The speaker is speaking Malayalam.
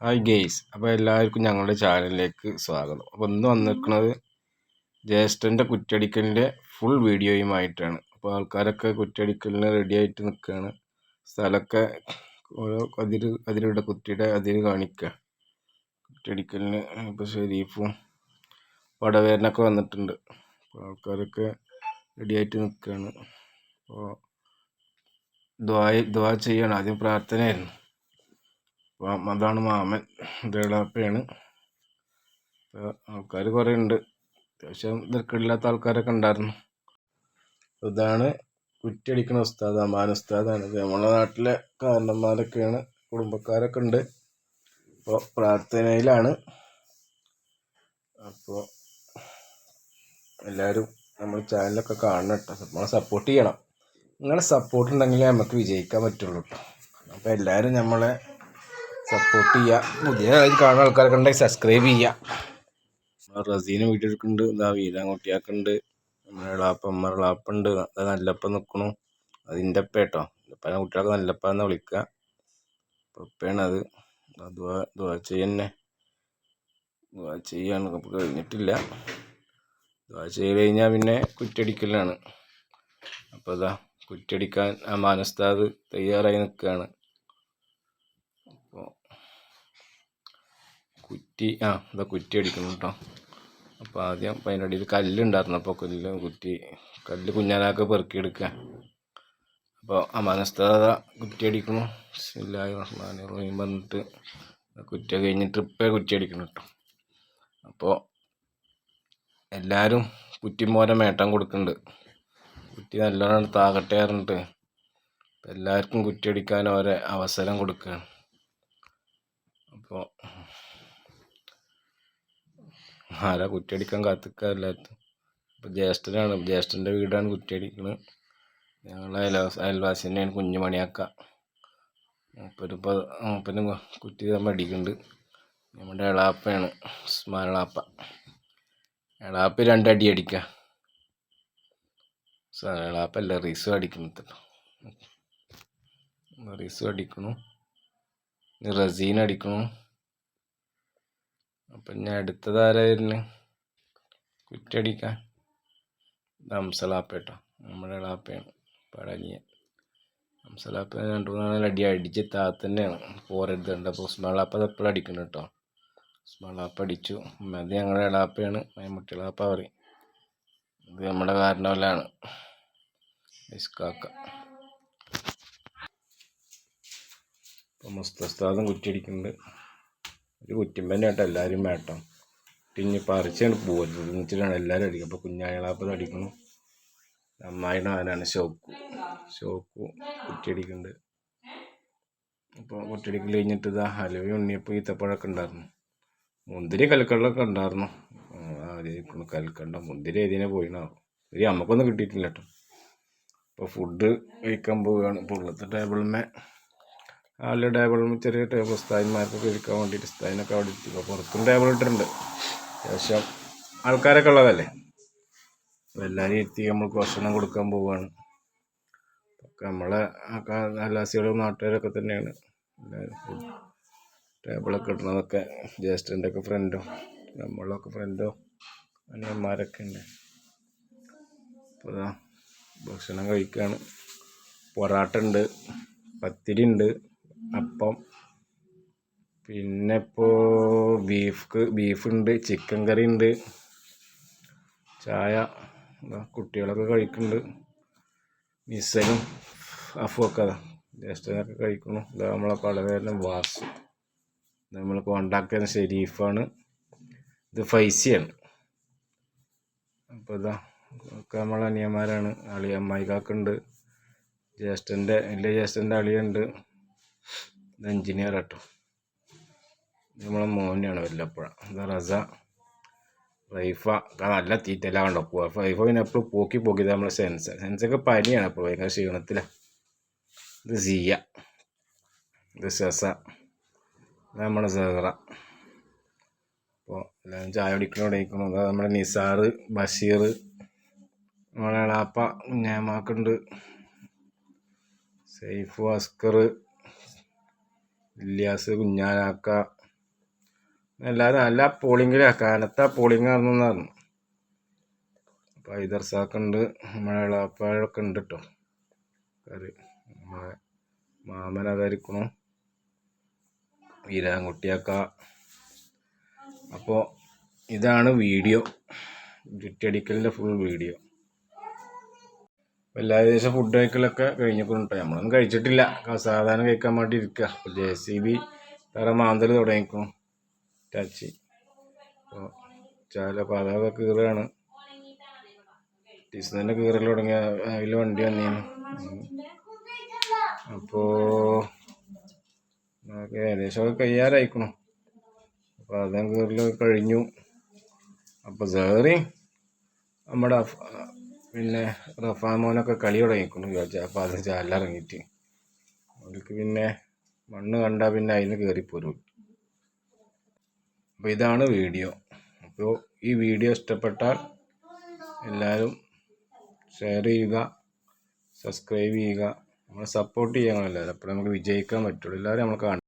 ഹായ് ഗെയ്സ്, അപ്പോൾ എല്ലാവർക്കും ഞങ്ങളുടെ ചാനലിലേക്ക് സ്വാഗതം. അപ്പോൾ ഇന്ന് വന്നിരിക്കുന്നത് ജ്യേഷ്ഠൻ്റെ കുറ്റടിക്കലിൻ്റെ ഫുൾ വീഡിയോയുമായിട്ടാണ്. അപ്പോൾ ആൾക്കാരൊക്കെ കുറ്റടിക്കലിന് റെഡി ആയിട്ട് നിൽക്കുകയാണ്. സ്ഥലമൊക്കെ ഓരോ അതിരുടെ കുറ്റിയുടെ അതിര് കാണിക്കുക. കുറ്റടിക്കലിന് ഇപ്പോൾ ഷെരീഫും വടവേരനൊക്കെ വന്നിട്ടുണ്ട്. അപ്പോൾ ആൾക്കാരൊക്കെ റെഡി ആയിട്ട് നിൽക്കുകയാണ്. അപ്പോൾ ദ്വാ ചെയ്യണം. ആദ്യം പ്രാർത്ഥനയായിരുന്നു. അപ്പോൾ അതാണ് മാമൻ, ദേളാപ്പയാണ്. ആൾക്കാർ കുറേ ഉണ്ട്, അത്യാവശ്യം തിരക്കില്ലാത്ത ആൾക്കാരൊക്കെ ഉണ്ടായിരുന്നു. ഇതാണ് കുറ്റിയടിക്കുന്ന ഉസ്താദ്, അമാൻ ഉസ്താദാണ്. നമ്മളെ നാട്ടിലെ കാരണന്മാരൊക്കെയാണ്, കുടുംബക്കാരൊക്കെ ഉണ്ട്. അപ്പോൾ പ്രാർത്ഥനയിലാണ്. അപ്പോൾ എല്ലാവരും നമ്മൾ ചാനലൊക്കെ കാണണം കേട്ടോ, നമ്മളെ സപ്പോർട്ട് ചെയ്യണം. നിങ്ങളെ സപ്പോർട്ട് ഉണ്ടെങ്കിലേ നമുക്ക് വിജയിക്കാൻ പറ്റുള്ളൂ കേട്ടോ. അപ്പോൾ എല്ലാവരും നമ്മളെ സപ്പോർട്ട് ചെയ്യുക. പുതിയ കാണുന്ന ആൾക്കാരൊക്കെ ഉണ്ടെങ്കിൽ സബ്സ്ക്രൈബ് ചെയ്യുക. റസീന് വീഡിയോ എടുക്കുന്നുണ്ട്, ഇതാ വീരാൻകുട്ടിയാക്കുണ്ട്, നമ്മുടെ ഇളാപ്പുണ്ട്, അത് നല്ലപ്പം നിൽക്കണു. അതിൻ്റെ അപ്പ കേട്ടോ, പല കുട്ടികൾക്ക് നല്ലപ്പ എന്ന് വിളിക്കുക. ഉപ്പയാണ് അത്. ദുആ ചെയ്യാണ്. അപ്പോൾ കഴിഞ്ഞിട്ടില്ല. ദുആ ചെയ്ത് കഴിഞ്ഞാൽ പിന്നെ കുറ്റടിക്കലാണ്. അപ്പോൾ ഇതാ കുറ്റടിക്കാൻ അമാൻ ഉസ്താദ് തയ്യാറായി നിൽക്കുകയാണ്. അപ്പോൾ കുറ്റി അടിക്കണം കേട്ടോ. അപ്പോൾ ആദ്യം അതിനടിയിൽ കല്ലുണ്ടായിരുന്നു. അപ്പോൾ കല്ല് കുഞ്ഞാനാക്ക് പെറുക്കിയെടുക്കുക. അപ്പോൾ അമാൻ ഉസ്താദ് കുറ്റി അടിക്കണം. ബിസ്മില്ലാഹിർ റഹ്മാനിർ റഹീം പറഞ്ഞിട്ട് കുറ്റി കഴിഞ്ഞിട്ട് കുറ്റി അടിക്കണം കേട്ടോ. അപ്പോൾ എല്ലാവരും കുറ്റിമോരെ മേട്ടം കൊടുക്കുന്നുണ്ട്. കുറ്റി നല്ലോണം താകട്ടെ പറഞ്ഞിട്ട് എല്ലാവർക്കും കുറ്റിയടിക്കാൻ ഓരോ അവസരം കൊടുക്കുകയാണ്. അപ്പോൾ ആരാ കുറ്റിയടിക്കാൻ കാത്തിക്കുക എല്ലാത്തും. ഇപ്പോൾ ജ്യേഷ്ഠൻ്റെ വീടാണ് കുറ്റിയടിക്കുന്നത്. ഞങ്ങളെ അയൽവാസി തന്നെയാണ് കുഞ്ഞുമണിയാക്ക. മൂപ്പന് കുറ്റി അടിക്കുന്നുണ്ട്. നമ്മുടെ എളാപ്പയാണ്, ഉസ്മാൻ എളാപ്പ 2 അടി അടിക്കുക. എളാപ്പല്ല, റീസും അടിക്കുന്നത്. റീസും അടിക്കണു, റസീൻ അടിക്കണു. അപ്പം ഞാൻ അടുത്തതാരായിരുന്നു കുറ്റടിക്കാൻ? ഹംസലാപ്പ കേട്ടോ, നമ്മുടെ എളാപ്പയാണ്, പഴനിയൻ. ഹംസലാപ്പ 2-3 അടി അടിച്ച് തന്നെയാണ് പോരരുത് കണ്ട. അപ്പോൾ ഉസ്മാളാപ്പ എപ്പോഴും അടിക്കണം കേട്ടോ. ഉസ്മാളാപ്പ അടിച്ചു. അത് ഞങ്ങളുടെ എളാപ്പയാണ്, മൈമുട്ടിളാപ്പ പറയും. ഇത് നമ്മുടെ കാരണവല്ലാണ് ഇസ്കാക്ക. അപ്പോൾ മുസ്തസ്താദും കുറ്റിയടിക്കുന്നുണ്ട്. ഒരു കുറ്റിമ്പ തന്നെ കേട്ടോ, എല്ലാവരും വേട്ടോ. കുറ്റിഞ്ഞ് പറിച്ചാണ് പോകരുത് എന്നിട്ടാണ് എല്ലാവരും അടിക്കും. അപ്പോൾ കുഞ്ഞായളാപ്പത് അടിക്കുന്നു. അമ്മായിയുടെ ആനാണ് ഷോക്കു കുറ്റിയടിക്കുന്നുണ്ട്. അപ്പോൾ കുറ്റിയടിക്കൽ കഴിഞ്ഞിട്ട് ഇതാ ഹലുവയും ഉണ്ണിയപ്പോൾ ഈത്തപ്പഴമൊക്കെ ഉണ്ടായിരുന്നു. മുന്തിരി കൽക്കണ്ടൊക്കെ ഉണ്ടായിരുന്നു. ആദ്യം കൽക്കണ്ട മുന്തിരി ഏതിനെ പോയിണോ, ഒരു നമുക്കൊന്നും കിട്ടിയിട്ടില്ല കേട്ടോ. അപ്പോൾ ഫുഡ് കഴിക്കാൻ പോവുകയാണ്. ഇപ്പോൾ ഉള്ളത്തെ ടേബിളിന്മേ ചെറിയ ടേബിൾ ഉസ്താദിന്മാർക്കൊക്കെ ഇരിക്കാൻ വേണ്ടിയിട്ട് ഉസ്താദിനൊക്കെ അവിടെ ഇരിക്കും. അപ്പോൾ പുറത്തും ടേബിൾ ഇട്ടിട്ടുണ്ട്. അത്യാവശ്യം ആൾക്കാരൊക്കെ ഉള്ളതല്ലേ. അപ്പോൾ എല്ലാവരും ഇരുത്തി നമ്മൾ ഭക്ഷണം കൊടുക്കാൻ പോവുകയാണ്. ഒക്കെ നമ്മളെ അയൽവാസികളും നാട്ടുകാരൊക്കെ തന്നെയാണ് എല്ലാവരും. ടേബിളൊക്കെ ഇടുന്നതൊക്കെ ജ്യേഷ്ഠൻ്റെ ഒക്കെ ഫ്രണ്ടോ നമ്മളൊക്കെ ഫ്രണ്ടോ അനിയന്മാരൊക്കെ ഉണ്ട്. അപ്പോൾ ഭക്ഷണം കഴിക്കുകയാണ്. പൊറാട്ട ഉണ്ട്, പത്തിരി ഉണ്ട്, അപ്പം, പിന്നെ ഇപ്പോൾ ബീഫുണ്ട്, ചിക്കൻ കറി ഉണ്ട്, ചായ. കുട്ടികളൊക്കെ കഴിക്കുന്നുണ്ട്. മിസലും അഫുമൊക്കെ ജ്യേഷ്ഠനൊക്കെ കഴിക്കുന്നു. ഇത് നമ്മളെ പടവേരനും വാസു, നമ്മൾ കോണ്ടാക്ട് ഷെരീഫാണ്, ഇത് ഫൈസിയാണ്. അപ്പോൾ ഒക്കെ നമ്മളെ അനിയന്മാരാണ്. അമ്മായിക്കാക്കുണ്ട്, വലിയ ജ്യേഷ്ഠൻ്റെ അളിയുണ്ട്, ഇത് എൻജിനീയർ കേട്ടോ. നമ്മളെ മോനെയാണ് വല്ലപ്പുഴ. ഇത് റസ, റൈഫ. നല്ല തീറ്റെല്ലാം കണ്ടോ പോവാ. റൈഫ പിന്നെ എപ്പോഴും പോക്കിയത് നമ്മളെ സെൻസൊക്കെ പനിയാണ്, അപ്പോൾ ഭയങ്കര ക്ഷീണത്തിലാണ്. ഇത് സിയ, ഇത് സെസ, ഇത് നമ്മുടെ സെഹ്റ. അപ്പോൾ എല്ലാവരും ചായ കുടിക്കണോടിക്കണം. അത് നമ്മുടെ നിസാർ, ബഷീർ, നമ്മളെ എളാപ്പ കുഞ്ഞാമാക്കുണ്ട്, സൈഫു, അസ്കർ, ഇല്യാസ്, കുഞ്ഞാനാക്ക, എല്ലാവരും നല്ല പോളിങ്ങിലാണ്, കാലത്താ പോളിങ് ആണെന്ന് പറഞ്ഞു. അപ്പോൾ ഹൈദർസാക്കുണ്ട്, നമ്മളെ ഇളാപ്പാഴൊക്കെ ഉണ്ട് കേട്ടോ കറി. നമ്മളെ മാമനതായിരിക്കണു, വീരാൻകുട്ടിയാക്ക. അപ്പോൾ ഇതാണ് വീഡിയോ, ചുറ്റടിക്കലിൻ്റെ ഫുൾ വീഡിയോ. എല്ലാ ഏകദേശം ഫുഡ് കഴിക്കലൊക്കെ കഴിഞ്ഞിട്ടുണ്ട്. നമ്മളൊന്നും കഴിച്ചിട്ടില്ല, സാധാരണ കഴിക്കാൻ വേണ്ടി ഇരിക്കുക. അപ്പോൾ JCB വേറെ മാന്തൽ തുടങ്ങിക്കും ടച്ച്. അപ്പോൾ അതൊക്കെ കീറുകയാണ്. ടീച്ചറിൻ്റെ കീറൽ തുടങ്ങിയ അതിൽ വണ്ടി വന്നീന്. അപ്പോൾ ഏകദേശമൊക്കെ കഴിയാറായിക്കണം. അപ്പോൾ അതും കീറൽ കഴിഞ്ഞു. അപ്പോൾ സേറി നമ്മുടെ പിന്നെ റഫാമോനൊക്കെ കളി തുടങ്ങിക്കുന്നു ചോദിച്ചാൽ. അപ്പോൾ അത് ചാലിറങ്ങിയിട്ട് അവർക്ക് പിന്നെ മണ്ണ് കണ്ടാൽ പിന്നെ അതിന് കയറിപ്പോരും. അപ്പോൾ ഇതാണ് വീഡിയോ. അപ്പോൾ ഈ വീഡിയോ ഇഷ്ടപ്പെട്ടാൽ എല്ലാവരും ഷെയർ ചെയ്യുക, സബ്സ്ക്രൈബ് ചെയ്യുക, നമ്മളെ സപ്പോർട്ട് ചെയ്യാൻ എല്ലാവരും. അപ്പോൾ നമുക്ക് വിജയിക്കാൻ പറ്റുള്ളൂ. എല്ലാവരും നമ്മൾ കാണും.